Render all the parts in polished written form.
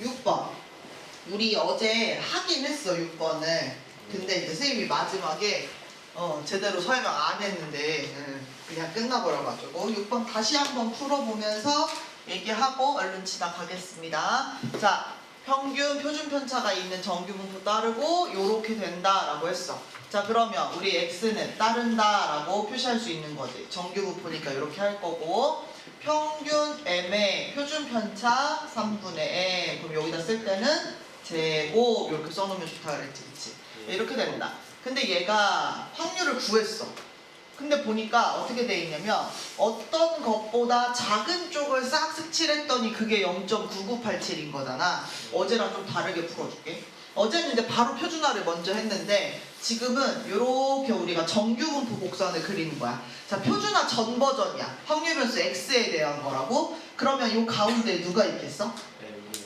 6번. 우리 어제 하긴 했어, 6번을. 근데 이제 선생님이 마지막에 제대로 설명 안 했는데 그냥 끝나버려가지고 6번 다시 한번 풀어보면서 얘기하고 얼른 지나가겠습니다. 자, 평균 표준 편차가 있는 정규 분포 따르고 요렇게 된다라고 했어. 자, 그러면 우리 x는 따른다라고 표시할 수 있는 거지. 정규 분포니까 이렇게 할 거고, 평균 m의 표준 편차 3분의 m. 그럼 여기다 쓸 때는 제곱 이렇게 써놓으면 좋다 그랬지, 그치? 이렇게 된다. 근데 얘가 확률을 구했어. 근데 보니까 어떻게 돼 있냐면 어떤 것보다 작은 쪽을 싹 색칠했더니 그게 0.9987인 거잖아. 어제랑 좀 다르게 풀어줄게. 어제는 이제 바로 표준화를 먼저 했는데 지금은 이렇게 우리가 정규분포 곡선을 그리는 거야. 자, 표준화 전 버전이야. 확률 변수 x에 대한 거라고. 그러면 이 가운데 누가 있겠어?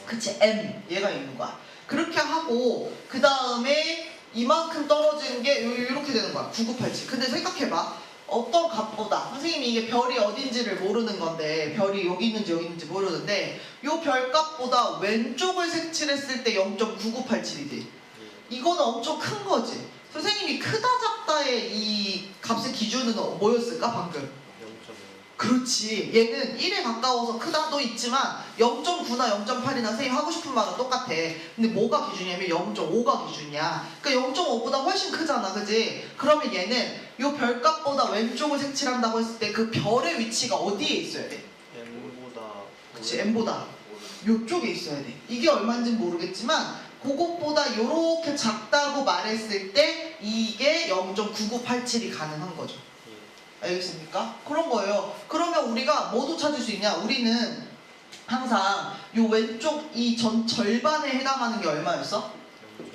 그치, m. 얘가 있는 거야. 그렇게 하고 그 다음에 이만큼 떨어지는 게 이렇게 되는 거야. 9987. 근데 생각해봐. 어떤 값보다, 선생님이 이게 별이 어딘지를 모르는 건데 별이 여기 있는지 여기 있는지 모르는데 요 별값보다 왼쪽을 색칠했을 때 0.9987이지. 이거는 엄청 큰 거지. 선생님이 크다 작다의 이 값의 기준은 뭐였을까 방금? 그렇지. 얘는 1에 가까워서 크다도 있지만 0.9나 0.8이나 선생님 하고 싶은 말은 똑같아. 근데 뭐가 기준이냐면 0.5가 기준이야. 그러니까 0.5보다 훨씬 크잖아, 그지? 그러면 얘는 요 별값보다 왼쪽을 색칠한다고 했을 때 그 별의 위치가 어디에 있어야 돼? m보다. 그치, m보다 요쪽에 있어야 돼. 이게 얼마인지는 모르겠지만 그것보다 요렇게 작다고 말했을 때 이게 0.9987이 가능한 거죠. 알겠습니까? 그런 거예요. 그러면 우리가 뭐도 찾을 수 있냐? 우리는 항상 요 왼쪽 이 전 절반에 해당하는 게 얼마였어?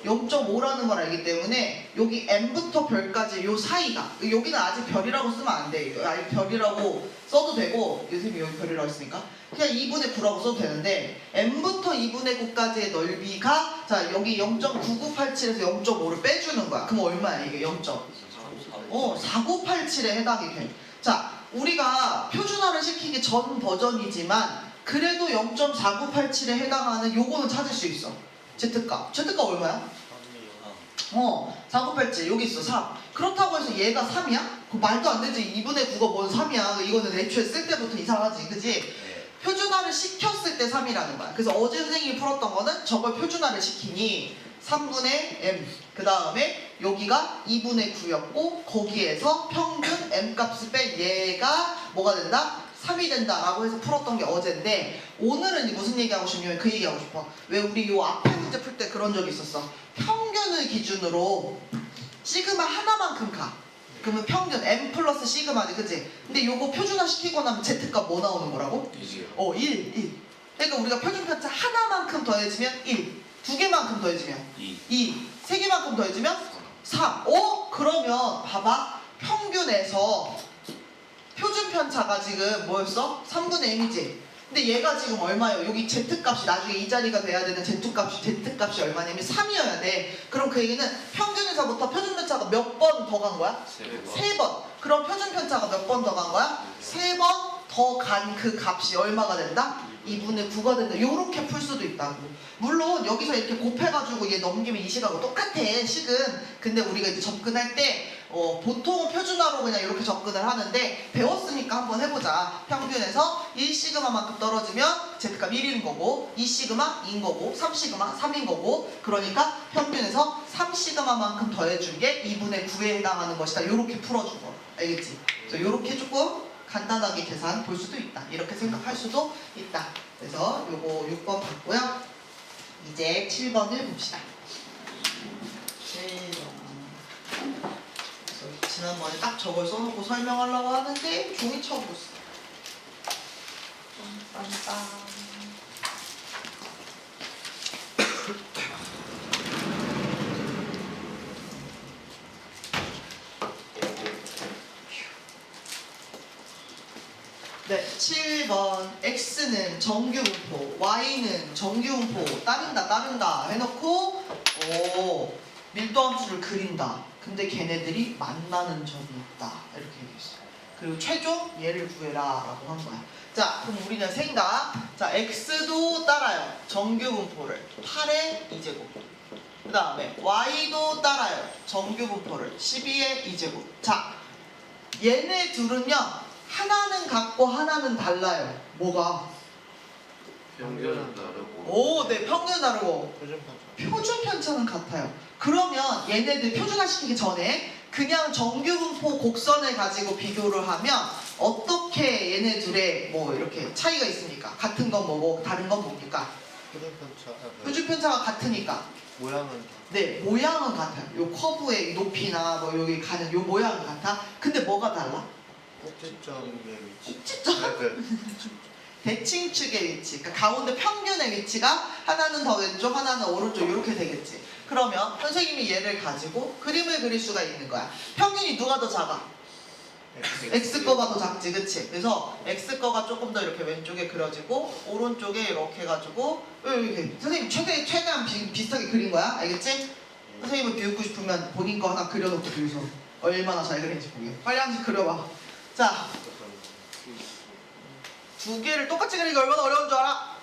0.5라는 걸 알기 때문에 여기 m부터 별까지 요 사이가, 여기는 아직 별이라고 쓰면 안 돼. 아니 별이라고 써도 되고, 선생님이 여기 별이라고 했으니까 그냥 2분의 9라고 써도 되는데 m부터 2분의 9까지의 넓이가, 자 여기 0.9987에서 0.5를 빼주는 거야. 그럼 얼마야 이게? 4987에 해당이 돼. 자, 우리가 표준화를 시키기 전 버전이지만 그래도 0.4987에 해당하는 요거는 찾을 수 있어. Z값. Z값 얼마야? 4987 여기 있어. 3. 그렇다고 해서 얘가 3이야? 그 말도 안 되지. 2분의 9가 뭔 3이야. 이거는 애초에 쓸 때부터 이상하지, 그지? 표준화를 시켰을 때 3이라는 거야. 그래서 어제 선생님이 풀었던 거는 저걸 표준화를 시키니 3분의 m, 그 다음에 여기가 2분의 9였고 거기에서 평균 m 값을 뺀 얘가 뭐가 된다? 3이 된다라고 해서 풀었던 게 어제인데, 오늘은 무슨 얘기하고 싶냐면 그 얘기하고 싶어. 왜 우리 요 앞에 문제 풀 때 그런 적이 있었어. 평균을 기준으로 시그마 하나만큼 가. 그러면 평균 m 플러스 시그마지, 그치? 근데 요거 표준화 시키고 나면 z값 뭐 나오는 거라고? 1. 그러니까 우리가 표준 편차 하나만큼 더해지면 1, 두 개만큼 더해지면 2, 세 개만큼 더해지면 3. 그러면 봐봐. 평균에서 표준 편차가 지금 뭐였어? 3분의 m이지. 근데 얘가 지금 얼마예요? 여기 z값이 나중에 이 자리가 돼야 되는 z값이 얼마냐면 3이어야 돼. 그럼 그 얘기는 평균에서부터 표준 편차가 몇 번 더 간 거야? 3번. 그럼 표준 편차가 몇 번 더 간 거야? 3번 더 간 그 값이 얼마가 된다? 2분의 9가 된다. 요렇게 풀 수도 있다고. 물론 여기서 이렇게 곱해가지고 얘 넘기면 이 식하고 똑같아, 식은. 근데 우리가 이제 접근할 때 보통은 표준화로 그냥 이렇게 접근을 하는데 배웠으니까 한번 해보자. 평균에서 1시그마만큼 떨어지면 z값 1인 거고, 2시그마 2인 거고, 3시그마 3인 거고, 그러니까 평균에서 3시그마만큼 더해준 게 2분의 9에 해당하는 것이다. 요렇게 풀어준 거. 알겠지? 요렇게 조금 간단하게 계산 볼 수도 있다. 이렇게 생각할 수도 있다. 그래서 요거 6번 봤고요. 이제 7번을 봅시다. 7번. 지난번에 딱 저걸 써놓고 설명하려고 하는데 종이 쳐버렸어. 빰빰빰. 네, 7번. X는 정규분포, Y는 정규분포, 따른다 해놓고 밀도함수를 그린다. 근데 걔네들이 만나는 점이 있다. 이렇게 얘기했어. 그리고 최종 얘를 구해라 라고 한 거야. 자, 그럼 우리는 생각. 자, x도 따라요. 정규 분포를 8의 2제곱. 그 다음에 y도 따라요. 정규 분포를 12의 2제곱. 자, 얘네 둘은요. 하나는 같고 하나는 달라요. 뭐가? 평균은 다르고. 오, 네, 평균 다르고 표준 편차. 표준 편차는 같아요. 그러면 얘네들 표준화시키기 전에 그냥 정규 분포 곡선을 가지고 비교를 하면 어떻게 얘네 둘의 뭐 이렇게 차이가 있습니까? 같은 건 뭐고 다른 건 뭡니까? 표준 편차. 표준 편차가 같으니까 모양은 다. 네, 모양은 같아요. 요 커브의 높이나 뭐 여기 가는 요 모양은 같아. 근데 뭐가 달라? 꼭지점의 위치. 꼭지점? 대칭축의 위치, 그러니까 가운데 평균의 위치가 하나는 더 왼쪽, 하나는 오른쪽 이렇게 되겠지. 그러면 선생님이 얘를 가지고 그림을 그릴 수가 있는 거야. 평균이 누가 더 작아? X 거가 더 작지, 그치? 그래서 X 거가 조금 더 이렇게 왼쪽에 그려지고 오른쪽에 이렇게 해가지고 이렇게 선생님 최대한 비슷하게 그린 거야, 알겠지? 선생님을 비웃고 싶으면 본인 거 하나 그려놓고 비웃어. 얼마나 잘 그리는지 보게. 빨리 한씩 그려봐. 자, 두 개를 똑같이 그리기가 얼마나 어려운 줄 알아?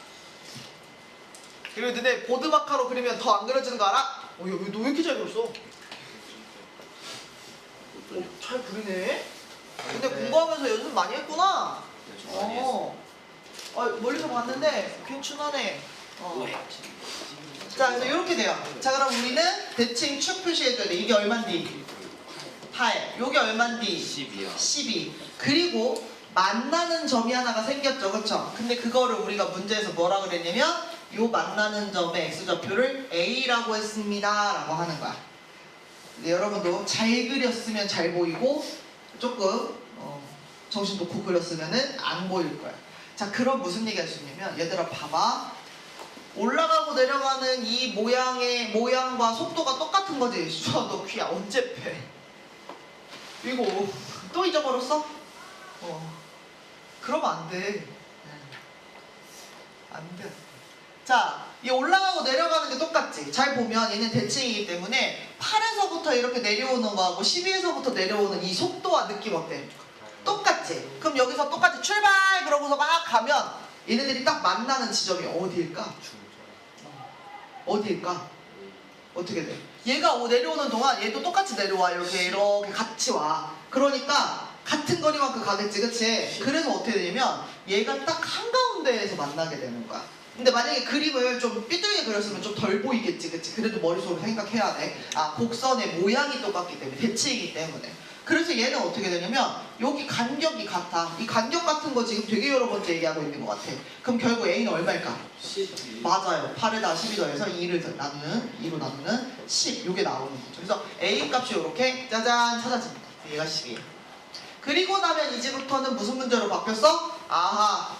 그리고 너네 보드마카로 그리면 더 안 그려지는 거 알아? 너 왜 이렇게 잘 그렸어? 잘 그리네? 근데 공부하면서 연습 많이 했구나? 멀리서 봤는데 괜찮하네. 자, 그래서 이렇게 돼요. 자, 그럼 우리는 대칭 축 표시해줘야 돼. 이게 얼만디? 8. 요게 얼만디? 12야. 12. 그리고 만나는 점이 하나가 생겼죠, 그쵸? 근데 그거를 우리가 문제에서 뭐라 그랬냐면 요 만나는 점의 x좌표를 a라고 했습니다 라고 하는 거야. 근데 여러분도 잘 그렸으면 잘 보이고 조금 정신 놓고 그렸으면은 안 보일 거야. 자, 그럼 무슨 얘기 할 수 있냐면 얘들아 봐봐. 올라가고 내려가는 이 모양과 속도가 똑같은 거지. 수아 너 귀 언제 패? 이거 또 잊어버렸어? 그러면 안 돼. 안 돼. 자, 이 올라가고 내려가는 게 똑같지. 잘 보면 얘는 대칭이기 때문에 8에서부터 이렇게 내려오는 거하고 12에서부터 내려오는 이 속도와 느낌 어때? 똑같지. 그럼 여기서 똑같이 출발 그러고서 막 가면 얘네들이 딱 만나는 지점이 어디일까? 어디일까? 어떻게 돼? 얘가 내려오는 동안 얘도 똑같이 내려와. 이렇게 같이 와. 그러니까 같은 거리만큼 가겠지, 그치? 그래서 어떻게 되냐면 얘가 딱 한가운데에서 만나게 되는 거야. 근데 만약에 그림을 좀 삐뚤게 그렸으면 좀 덜 보이겠지, 그치? 그래도 머릿속으로 생각해야 돼. 곡선의 모양이 똑같기 때문에, 대칭이기 때문에. 그래서 얘는 어떻게 되냐면 여기 간격이 같아. 이 간격 같은 거 지금 되게 여러 번째 얘기하고 있는 것 같아. 그럼 결국 A는 얼마일까? 12. 맞아요. 8에다 12 더해서 2로 나누는 10. 요게 나오는 거죠. 그래서 A 값이 이렇게 짜잔 찾아집니다. 얘가 10이에요. 그리고 나면 이제부터는 무슨 문제로 바뀌었어? 아하,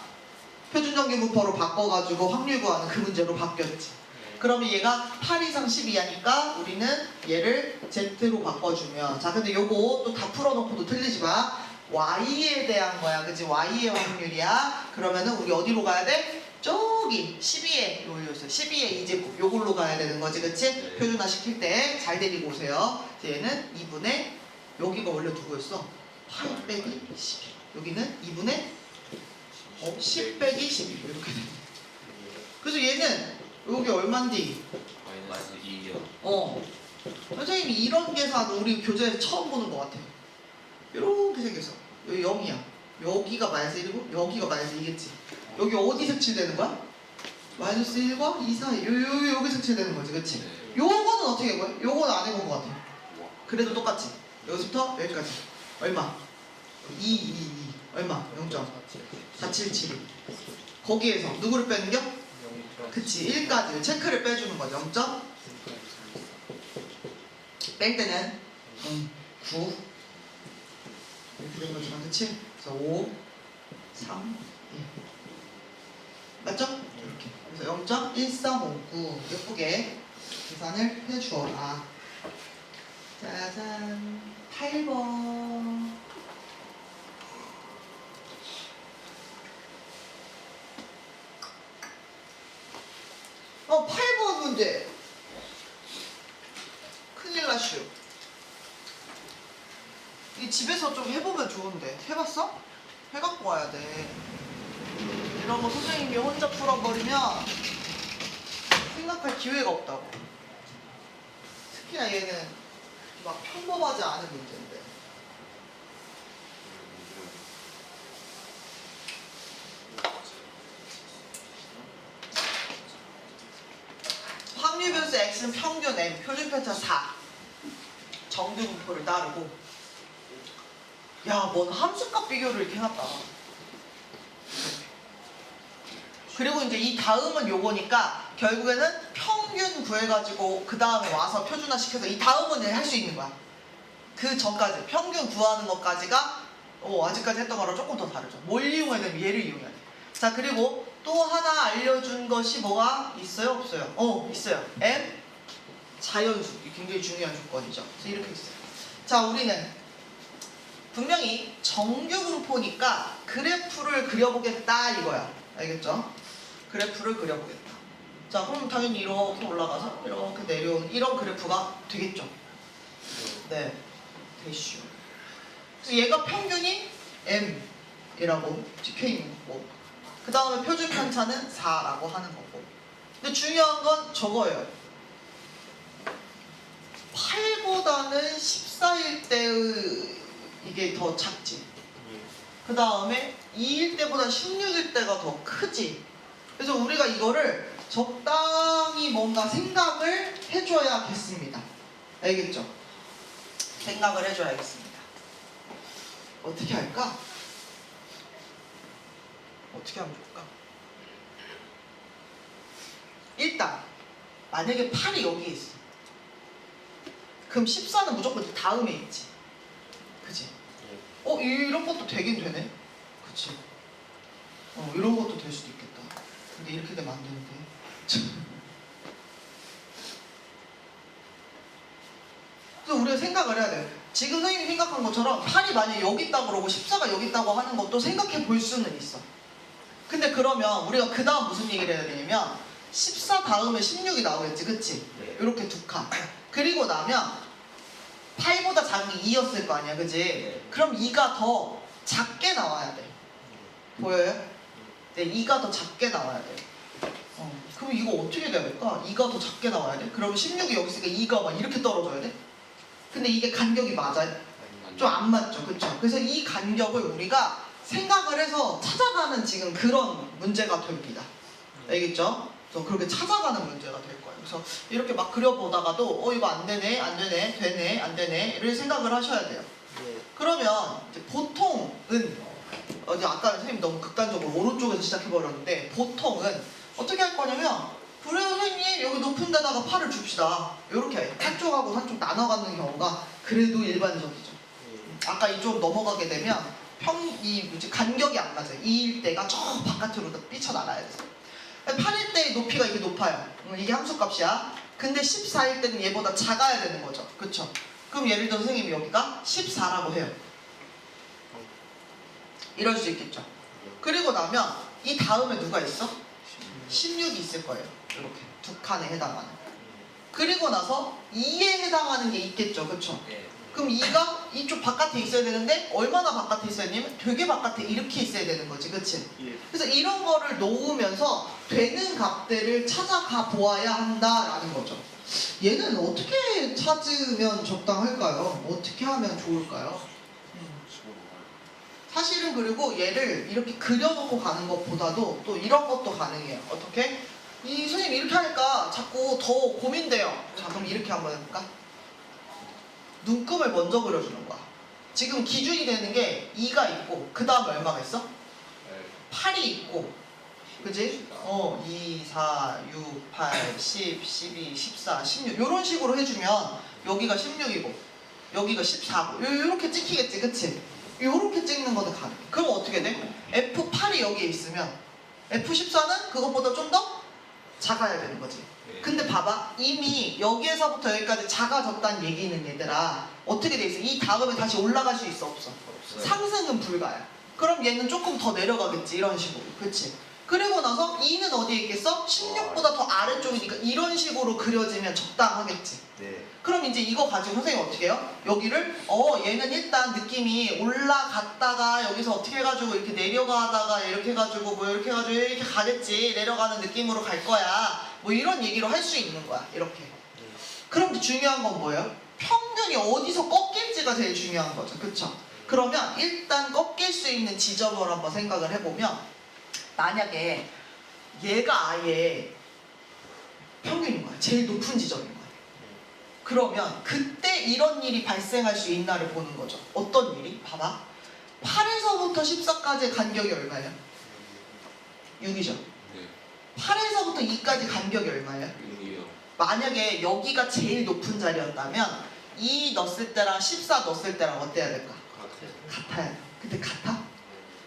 표준정규 분포로 바꿔가지고 확률 구하는 그 문제로 바뀌었지. 그러면 얘가 8 이상 12하니까 우리는 얘를 Z로 바꿔주면, 자 근데 요거 또 다 풀어놓고도 틀리지 마. Y에 대한 거야, 그치? Y의 확률이야. 그러면은 우리 어디로 가야 돼? 저기 12에 요 있어요. 12에 이제곱 요걸로 가야 되는 거지, 그치? 네. 표준화 시킬 때 잘 데리고 오세요. 얘는 2분의 여기가 원래 누구였어? 8 빼기 12. 여기는 2분의 10 빼기 12 이렇게 돼. 그래서 얘는 여기 얼만디? 마이너스 2요. 선생님이 이런 계산 우리 교재에서 처음 보는 것 같아요. 이렇게 생겼어. 여기 0이야. 여기가 마이너스 1이고 여기가 마이너스 2겠지. 여기 어디 색칠되는 거야? 마이너스 1과 2 사이. 여기 색칠되는 거지, 그치? 요거는 어떻게 한 거야? 요거는 안 해본 것 같아. 그래도 똑같지. 여기서부터 여기까지. 얼마? 2. 얼마? 0.477. 거기에서 누구를 빼는겨? 그치, 1까지 체크를 빼주는 거지. 0점 뺄 때는 9 이렇게 된 거지만, 그치? 그래서 5 3 1 맞죠? 이렇게. 그래서 0.1359 예쁘게 계산을 해주어라. 짜잔, 8번. 8번 문제. 큰일 나슈. 이 집에서 좀 해보면 좋은데. 해봤어? 해갖고 와야 돼. 이런 거 선생님이 혼자 풀어버리면 생각할 기회가 없다고. 특히나 얘는 막 평범하지 않은 문제인데. 확률 변수 x는 평균 m, 표준 편차 4. 정규 분포를 따르고. 야, 뭔 함수값 비교를 이렇게 해놨다. 그리고 이제 이 다음은 요거니까 결국에는 평균 구해가지고 그 다음에 와서 표준화 시켜서 이 다음은 할 수 있는 거야. 그 전까지 평균 구하는 것까지가 아직까지 했던 거랑 조금 더 다르죠. 뭘 이용해야 되면 얘를 이용해야 돼. 자, 그리고 또 하나 알려준 것이 뭐가 있어요? 없어요? 있어요. m 자연수. 이게 굉장히 중요한 조건이죠. 그래서 이렇게 있어요. 자, 우리는 분명히 정규 분포니까 그래프를 그려보겠다 이거야. 알겠죠? 그래프를 그려보겠다. 자, 그럼 당연히 이렇게 올라가서 이렇게 내려오는 이런 그래프가 되겠죠. 네, 되시오. 그래서 얘가 평균이 m이라고 찍혀있는 거고, 그 다음에 표준 편차는 4라고 하는 거고. 근데 중요한 건 저거예요. 8보다는 14일 때의 이게 더 작지. 그 다음에 2일 때보다 16일 때가 더 크지. 그래서 우리가 이거를 적당히 뭔가 생각을 해줘야겠습니다. 알겠죠? 생각을 해줘야겠습니다. 어떻게 할까? 어떻게 하면 좋을까? 일단 만약에 8이 여기 있어. 그럼 14는 무조건 다음에 있지. 그치? 이런 것도 되긴 되네. 그치? 이런 것도 될 수도 있겠다. 근데 이렇게 되면 안 되는데. 그래서 우리가 생각을 해야 돼요. 지금 선생님이 생각한 것처럼 8이 만약에 여기 있다고 그러고 14가 여기 있다고 하는 것도 생각해 볼 수는 있어. 근데 그러면 우리가 그 다음 무슨 얘기를 해야 되냐면 14 다음에 16이 나오겠지. 그치? 네. 이렇게 두 칸. 그리고 나면 8보다 작은 게 2였을 거 아니야. 그치? 네. 그럼 2가 더 작게 나와야 돼. 보여요? 네, 2가 더 작게 나와야 돼. 그럼 이거 어떻게 돼야 될까? 2가 더 작게 나와야 돼? 그러면 16이 여기 있으니까 2가 막 이렇게 떨어져야 돼? 근데 이게 간격이 맞아요? 좀 안 맞죠? 그쵸? 그래서 이 간격을 우리가 생각을 해서 찾아가는 지금 그런 문제가 됩니다. 알겠죠? 그래서 그렇게 찾아가는 문제가 될 거예요. 그래서 이렇게 막 그려보다가도 이거 안 되네, 안 되네, 되네, 안 되네 이를 생각을 하셔야 돼요. 그러면 이제 보통은 아까 선생님 너무 극단적으로 오른쪽에서 시작해버렸는데 보통은 어떻게 할 거냐면 그래 선생님 여기 높은 데다가 팔을 줍시다. 이렇게 한쪽하고 한쪽 나눠가는 경우가 그래도 일반적이죠. 아까 이쪽 넘어가게 되면 간격이 안 맞아요. 2일 때가 저 바깥으로 삐쳐나가야 돼요. 8일 때의 높이가 이렇게 높아요. 이게 함수값이야. 근데 14일 때는 얘보다 작아야 되는 거죠. 그쵸? 그럼 예를 들어 선생님이 여기가 14라고 해요. 이럴 수 있겠죠. 그리고 나면 이 다음에 누가 있어? 16이 있을 거예요. 이렇게 두 칸에 해당하는. 그리고 나서 2에 해당하는 게 있겠죠. 그쵸? 네. 그럼 2가 이쪽 바깥에 있어야 되는데 얼마나 바깥에 있어야 되냐면 되게 바깥에 이렇게 있어야 되는 거지. 그치? 그래서 이런 거를 놓으면서 되는 값들을 찾아가 보아야 한다라는 거죠. 얘는 어떻게 찾으면 적당할까요? 어떻게 하면 좋을까요? 사실은 그리고 얘를 이렇게 그려놓고 가는 것보다도 또 이런 것도 가능해요. 어떻게? 이 선생님 이렇게 하니까 자꾸 더 고민돼요. 자, 그럼 이렇게 한번 해볼까? 눈금을 먼저 그려주는 거야. 지금 기준이 되는 게 2가 있고 그 다음에 얼마가 있어? 8이 있고 그지? 2, 4, 6, 8, 10, 12, 14, 16 이런 식으로 해주면 여기가 16이고 여기가 14고 이렇게 찍히겠지. 그치? 이렇게 찍는 거는 가능해. 그럼 어떻게 돼? F8이 여기에 있으면 F14는 그것보다 좀 더 작아야 되는 거지. 근데 봐봐, 이미 여기에서부터 여기까지 작아졌다는 얘기는 얘들아 어떻게 돼 있어? 이 다음에 다시 올라갈 수 있어? 없어? 없어요. 상승은 불가야. 그럼 얘는 조금 더 내려가겠지. 이런 식으로. 그치? 그리고 나서 2는 어디에 있겠어? 16보다 더 아래쪽이니까 이런 식으로 그려지면 적당하겠지. 네. 그럼 이제 이거 가지고 선생님 어떻게 해요? 여기를 얘는 일단 느낌이 올라갔다가 여기서 어떻게 해가지고 이렇게 내려가다가 이렇게 해가지고 뭐 이렇게 해가지고 이렇게 가겠지. 내려가는 느낌으로 갈 거야. 뭐 이런 얘기로 할 수 있는 거야. 이렇게. 그럼 이제 중요한 건 뭐예요? 평균이 어디서 꺾일지가 제일 중요한 거죠. 그쵸? 그러면 일단 꺾일 수 있는 지점을 한번 생각을 해보면 만약에 얘가 아예 평균인 거야. 제일 높은 지점인 거야. 그러면 그때 이런 일이 발생할 수 있나를 보는 거죠. 어떤 일이? 봐봐. 8에서부터 14까지의 간격이 얼마예요? 6이죠. 네. 8에서부터 2까지 간격이 얼마예요? 6이요. 만약에 여기가 제일 높은 자리였다면 2 넣었을 때랑 14 넣었을 때랑 어때야 될까? 같아야 돼. 근데 같아?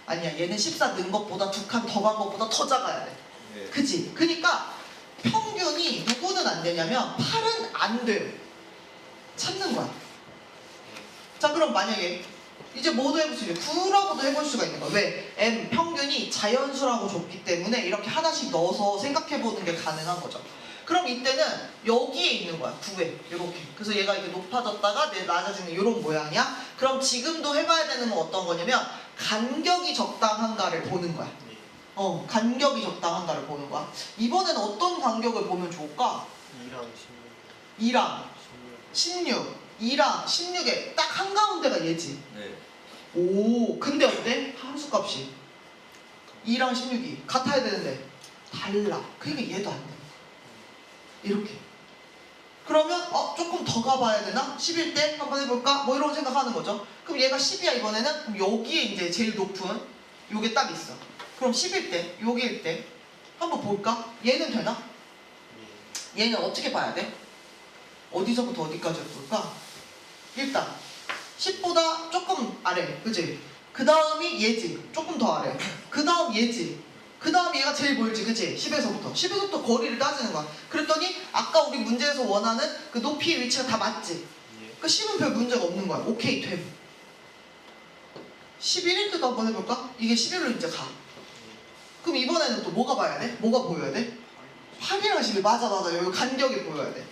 아니야. 얘는 14 넣은 것보다 두 칸 더 간 것보다 더 작아야 돼. 네. 그치? 그러니까 평균이 누구는 안 되냐면 8은 안 돼요. 찾는 거야. 자, 그럼 만약에 이제 뭐도 해볼 수 있어요. 9라고도 해볼 수가 있는 거야. 왜? M 평균이 자연수라고 줬기 때문에 이렇게 하나씩 넣어서 생각해보는 게 가능한 거죠. 그럼 이때는 여기에 있는 거야. 9에 이렇게. 그래서 얘가 이렇게 높아졌다가 낮아지는 이런 모양이야. 그럼 지금도 해봐야 되는 건 어떤 거냐면 간격이 적당한가를 보는 거야. 간격이 적당한가를 보는 거야. 이번에는 어떤 간격을 보면 좋을까? 2랑 16. 2랑 16. 2랑 16에 딱 한가운데가 얘지. 네. 오, 근데 어때? 함수값이 2랑 16이 같아야 되는데 달라. 그러니까 얘도 안 돼. 이렇게. 그러면 조금 더 가봐야 되나? 10일 때 한번 해볼까? 뭐 이런 생각하는 거죠. 그럼 얘가 10이야 이번에는. 그럼 여기에 이제 제일 높은 요게 딱 있어. 그럼 10일 때, 여기일 때 한번 볼까? 얘는 되나? 얘는 어떻게 봐야 돼? 어디서부터 어디까지 볼까? 일단 10보다 조금 아래, 그치? 그 다음이 얘지, 조금 더 아래. 그 다음 얘지. 그 다음 얘가 제일 멀지, 그치? 10에서부터 거리를 따지는 거야. 그랬더니 아까 우리 문제에서 원하는 그 높이의 위치가 다 맞지? 그 10은 별 문제가 없는 거야. 오케이, 됨. 11일 때도 한번 해볼까? 이게 11로 이제 가. 그럼 이번에는 또 뭐가 봐야 돼? 뭐가 보여야 돼? 8이랑 11, 맞아. 여기 간격이 보여야 돼.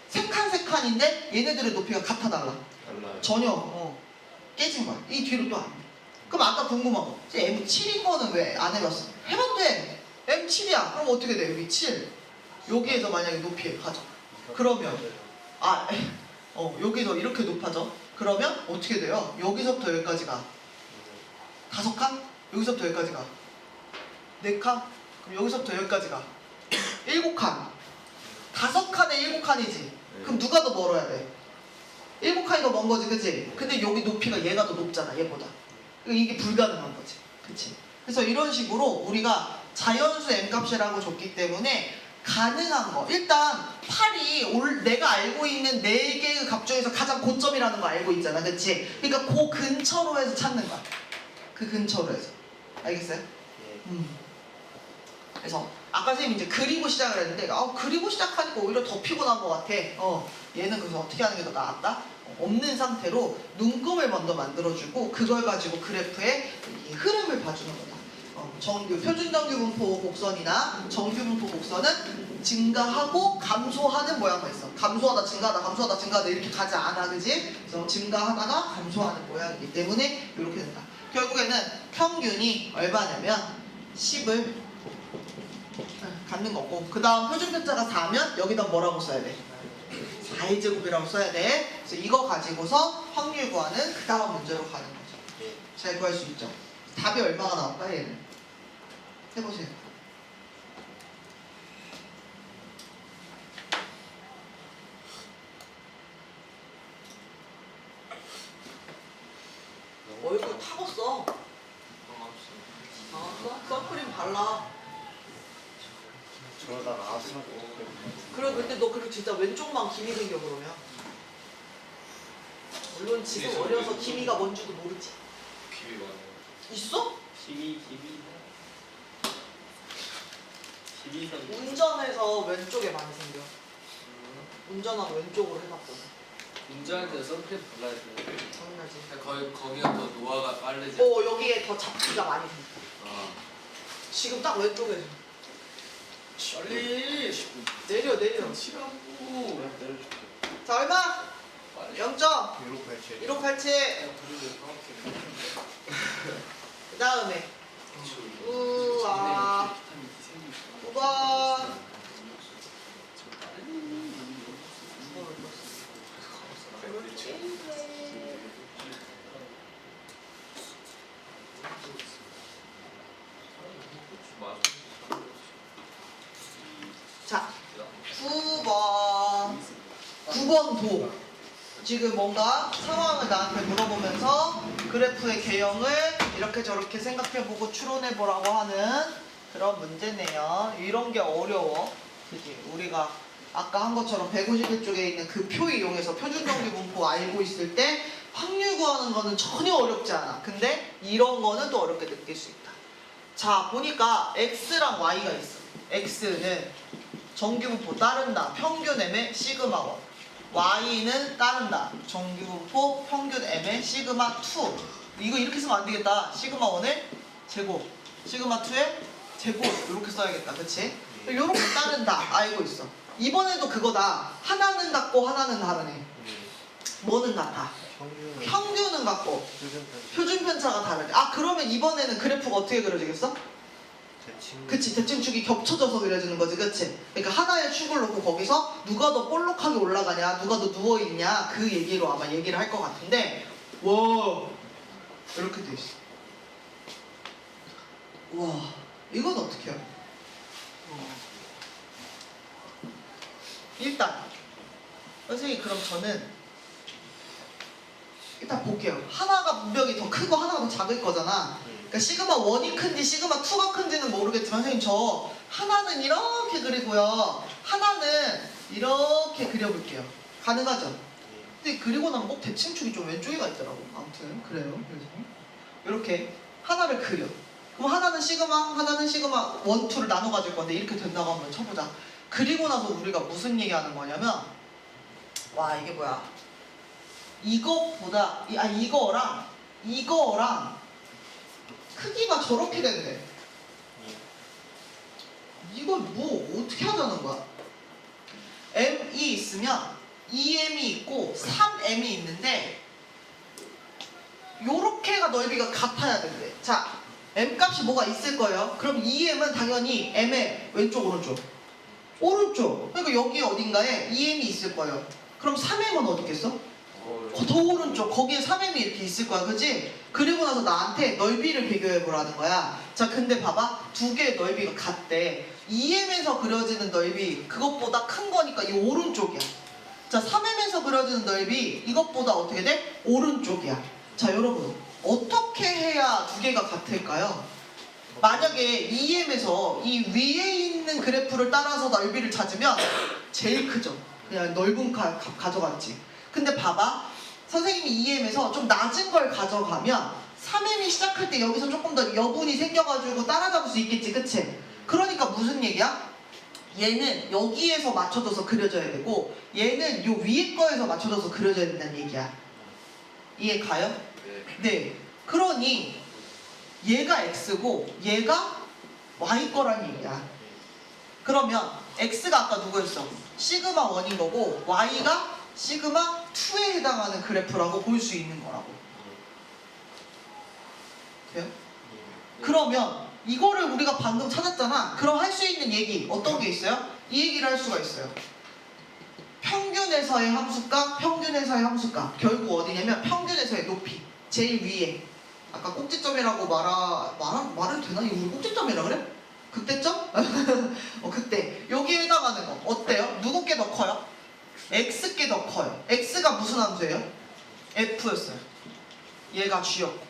세 칸인데 얘네들의 높이가 같아 달라? 달라요. 전혀 깨진 거야. 이 뒤로 또 안 돼. 그럼 아까 궁금한 거 M7인 거는 왜 안 해봤어? 해봐도 돼. M7이야. 그럼 어떻게 돼? 여기 7 여기에서 만약에 높이 가져. 그러면 여기서 이렇게 높아져. 그러면 어떻게 돼요? 여기서부터 여기까지 가 5칸? 여기서부터 여기까지 가 4칸? 그럼 여기서부터 여기까지 가 7칸. 5칸에 7칸이지. 그럼 누가 더 멀어야 돼? 7칸이 더 먼 거지, 그치? 근데 여기 높이가 얘가 더 높잖아, 얘보다. 이게 불가능한 거지, 그치? 그래서 이런 식으로 우리가 자연수 M값이라고 줬기 때문에 가능한 거. 일단 8이 내가 알고 있는 4개의 값 중에서 가장 고점이라는 거 알고 있잖아, 그치? 그러니까 그 근처로 해서 찾는 거야. 그 근처로 해서. 알겠어요? 그래서 아까 선생님이 이제 그리고 시작을 했는데 그리고 시작하니까 오히려 더 피곤한 것 같아. 얘는 그래서 어떻게 하는 게 더 나았다? 없는 상태로 눈금을 먼저 만들어주고 그걸 가지고 그래프의 이 흐름을 봐주는 거다. 표준 정규분포 곡선이나 정규분포 곡선은 증가하고 감소하는 모양만 있어. 감소하다 증가하다 감소하다 증가하다 이렇게 가지 않아, 그지? 그래서 증가하다가 감소하는 모양이기 때문에 이렇게 된다. 결국에는 평균이 얼마냐면 10을 갖는 거고, 그 다음 표준편차가 4면 여기다 뭐라고 써야 돼? 4의 제곱이라고 써야 돼. 그래서 이거 가지고서 확률 구하는 그 다음 문제로 가는 거죠. 잘 구할 수 있죠. 답이 얼마가 나올까 얘는? 해보세요. 얼굴 타봤어. 선크림 발라. 저러다 나왔어. 그래, 근데 너 그렇게 진짜 왼쪽만 기미 생겨 그러면. 물론 지금 어려서 기미가 뭔지도 모르지. 기회 많아요. 있어? 12. 운전해서 왼쪽에 많이 생겨. 운전하고 왼쪽으로 해놨거든. 운전할 때 선크림 발라야 돼. 장난이지. 거기가 더 노화가 빠르지. 여기에 더 잡티가 많이 생겨. 지금 딱 왼쪽에 빨리. 내려. 치라고. 내려줄게. 자 얼마? 빨리. 0점. 1587. 1587. 그 다음에 우와 9번. 자 9번 도. 지금 뭔가 상황을 나한테 물어보면서 그래프의 개형을 이렇게 저렇게 생각해보고 추론해보라고 하는 그런 문제네요. 이런 게 어려워. 그지? 우리가 아까 한 것처럼 151쪽에 있는 그 표 이용해서 표준정기 분포 알고 있을 때 확률 구하는 거는 전혀 어렵지 않아. 근데 이런 거는 또 어렵게 느낄 수 있다. 자, 보니까 X랑 Y가 있어. X는 정규분포 따른다. 평균 M의 시그마 1. Y는 따른다. 정규분포 평균 M의 시그마 2. 이거 이렇게 쓰면 안 되겠다. 시그마 1의 제곱, 시그마 2의 제곱 이렇게 써야겠다. 그치? 요렇게 따른다. 알고 있어. 이번에도 그거다. 하나는 같고 하나는 다르네. 뭐는 같아? 평균은 같고 표준편차가 다르네. 아 그러면 이번에는 그래프가 어떻게 그려지겠어? 그치, 대칭축이 겹쳐져서 그려지는 거지, 그치? 그러니까 하나의 축을 놓고 거기서 누가 더 볼록하게 올라가냐, 누가 더 누워있냐, 그 얘기로 아마 얘기를 할 것 같은데, 와, 이렇게 돼 있어. 와, 이건 어떻게 해요? 일단, 선생님, 그럼 저는 일단 볼게요. 하나가 분명히 더 크고 하나가 더 작을 거잖아. 그러니까 시그마 1이 큰지 시그마 2가 큰지는 모르겠지만 선생님 저 하나는 이렇게 그리고요. 하나는 이렇게 그려볼게요. 가능하죠? 근데 그리고 나면 꼭 대칭축이 좀 왼쪽에 가 있더라고. 아무튼 그래요. 그래서 이렇게 하나를 그려. 그럼 하나는 시그마 1, 2를 나눠 가질 건데 이렇게 된다고 한번 쳐보자. 그리고 나서 우리가 무슨 얘기하는 거냐면 와 이게 뭐야? 이거보다 이거랑 크기가 저렇게 된대. 이걸 뭐 어떻게 하자는 거야? M이 있으면 2M이 있고 3M이 있는데 요렇게가 넓이가 같아야 된대. 자, M 값이 뭐가 있을 거예요. 그럼 2M은 당연히 M의 왼쪽 오른쪽. 그러니까 여기 어딘가에 2M이 있을 거예요. 그럼 3M은 어디 있겠어? 더 오른쪽. 거기에 3M이 이렇게 있을 거야. 그지? 그리고 나서 나한테 넓이를 비교해 보라는 거야. 자, 근데 봐봐. 두 개의 넓이가 같대. 2M에서 그려지는 넓이 그것보다 큰 거니까 이 오른쪽이야. 자, 3M에서 그려지는 넓이 이것보다 어떻게 돼? 오른쪽이야. 자, 여러분. 어떻게 해야 두 개가 같을까요? 만약에 2M에서 이 위에 있는 그래프를 따라서 넓이를 찾으면 제일 크죠. 그냥 넓은 값 가져갔지. 근데 봐봐. 선생님이 2M에서 좀 낮은 걸 가져가면 3M이 시작할 때 여기서 조금 더 여분이 생겨가지고 따라잡을 수 있겠지. 그치? 그러니까 무슨 얘기야? 얘는 여기에서 맞춰져서 그려져야 되고 얘는 요 위에 거에서 맞춰져서 그려져야 된다는 얘기야. 이해 가요? 네. 그러니 얘가 X고 얘가 Y 거란 얘기야. 그러면 X가 아까 누구였어? 시그마 1인 거고 Y가 시그마 2에 해당하는 그래프라고 볼 수 있는 거라고. 돼요? 그러면 이거를 우리가 방금 찾았잖아. 그럼 할 수 있는 얘기 어떤 게 있어요? 이 얘기를 할 수가 있어요. 평균에서의 함수값, 평균에서의 함수값. 결국 어디냐면 평균에서의 높이. 제일 위에. 아까 꼭지점이라고 말해도 되나? 이거 우리 꼭지점이라 그래? 극대점? 극대. 여기에 해당하는 거. 어때요? 누구 게 더 커요? X께 더 커요. X가 무슨 함수예요? F였어요. 얘가 G였고.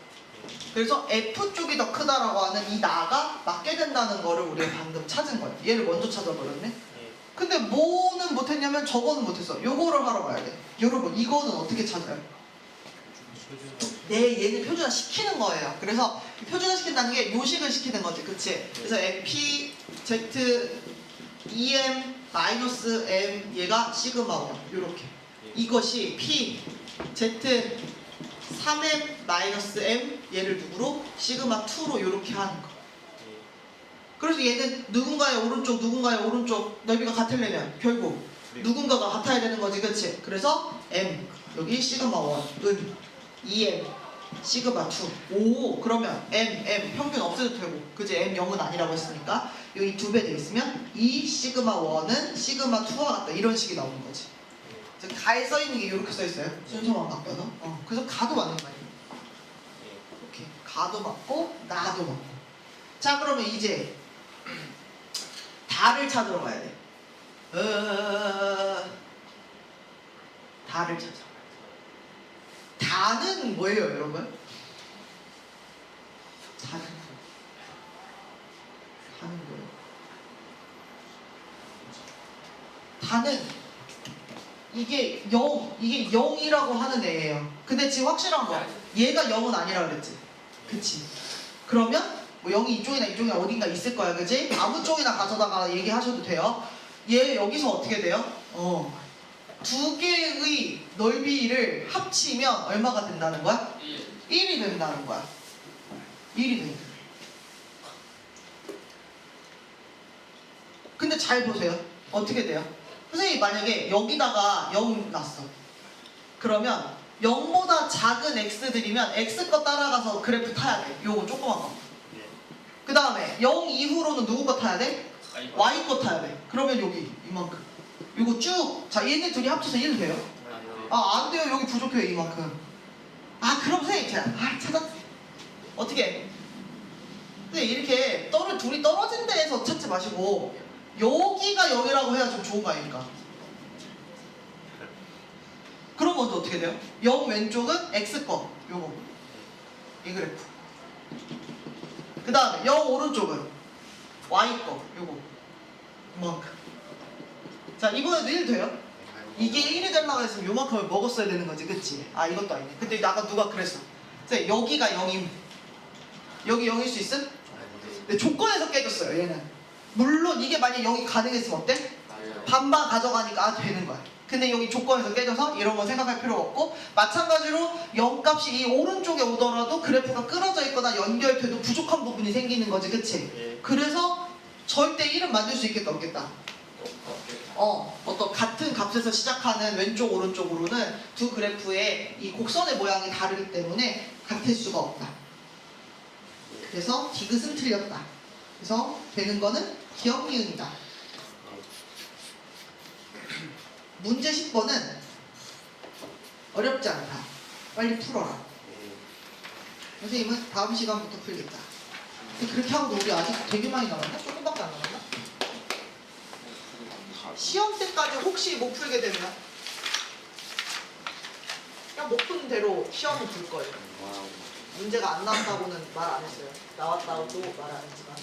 그래서 F 쪽이 더 크다라고 하는 이 나가 맞게 된다는 거를 우리가 방금 찾은 거예요. 얘를 먼저 찾아버렸네. 근데 뭐는 못했냐면 저거는 못했어. 요거를 하러 가야 돼. 여러분 이거는 어떻게 찾아요? 네, 얘는 표준화 시키는 거예요. 그래서 표준화 시킨다는 게 요식을 시키는 거지. 그치? 그래서 P, Z, EM, 마이너스 M 얘가 시그마 1 요렇게. 이것이 P, Z, 3M, 마이너스 M 얘를 누구로? 시그마 2로 요렇게 하는 거. 그래서 얘는 누군가의 오른쪽 넓이가 같으려면 결국 누군가가 같아야 되는 거지, 그치? 그래서 M 여기 시그마 1은 2M 시그마 2. 오, 그러면 M 평균 없애도 되고, 그지? M 0은 아니라고 했으니까 여기 2배 돼 있으면 이 시그마 1은 시그마 2와 같다, 이런 식이 나오는 거지. 즉 가에 써 있는 게 이렇게 써 있어요. 순서만 바뀌어서. 그래서 가도 맞는 말이에요. 이렇게 가도 맞고 나도 맞고. 자, 그러면 이제 다를 찾으러 가야 돼. 다를 찾아. 다는 뭐예요, 여러분? 다는 뭐예요? 다는 이게 0이라고 하는 애예요. 근데 지금 확실한 거, 얘가 0은 아니라 그랬지. 그치? 그러면 뭐 0이 이쪽이나 어딘가 있을 거야, 그지? 아무 쪽이나 가져다가 얘기하셔도 돼요. 얘 여기서 어떻게 돼요? 두 개의 넓이를 합치면 얼마가 된다는 거야? 1이 된다는 거야. 1이 된다. 근데 잘 보세요. 어떻게 돼요? 선생님이 만약에 여기다가 0 놨어. 그러면 0보다 작은 x들이면 x 거 따라가서 그래프 타야 돼. 요거 조그만 거. 그 다음에 0 이후로는 누구 거 타야 돼? y 거 타야 돼. 그러면 여기 이만큼. 요거 쭉. 자, 얘네 둘이 합쳐서 1 돼요? 안 돼요. 여기 부족해요. 이만큼. 그럼 선생님 제가 찾았어. 어떻게 해? 근데 이렇게 둘이 떨어진 데에서 찾지 마시고 여기가 0이라고 해야 좀 좋은 거 아닙니까? 그럼 먼저 어떻게 돼요? 0 왼쪽은 x 거. 요거. 이 그래프. 그 다음에 0 오른쪽은 y 거. 요거. 이만큼. 자, 이번에도 1 돼요? 이게 1이 되려고 했으면 요만큼을 먹었어야 되는 거지, 그치? 이것도 아니네. 근데 아까 누가 그랬어. 선생님, 여기가 0임. 여기 0일 수 있음? 근데 조건에서 깨졌어요, 얘는. 물론 이게 만약 0이 가능했으면 어때? 반반 가져가니까 되는 거야. 근데 여기 조건에서 깨져서 이런 건 생각할 필요가 없고, 마찬가지로 0 값이 이 오른쪽에 오더라도 그래프가 끊어져 있거나 연결돼도 부족한 부분이 생기는 거지, 그치? 그래서 절대 1은 만들 수 있겠다, 없겠다? 어떤 같은 값에서 시작하는 왼쪽 오른쪽으로는 두 그래프의 이 곡선의 모양이 다르기 때문에 같을 수가 없다. 그래서 디귿은 틀렸다. 그래서 되는 거는 기억 니은이다. 문제 10번은 어렵지 않다. 빨리 풀어라. 선생님은 다음 시간부터 풀겠다. 근데 그렇게 하고 우리 아직 되게 많이 남았나? 조금밖에 안 남았나? 시험 때까지 혹시 못 풀게 되면 그냥 못 푸는 대로 시험을 볼 거예요. 문제가 안 나왔다고는 말 안 했어요. 나왔다고도 말 안 했지만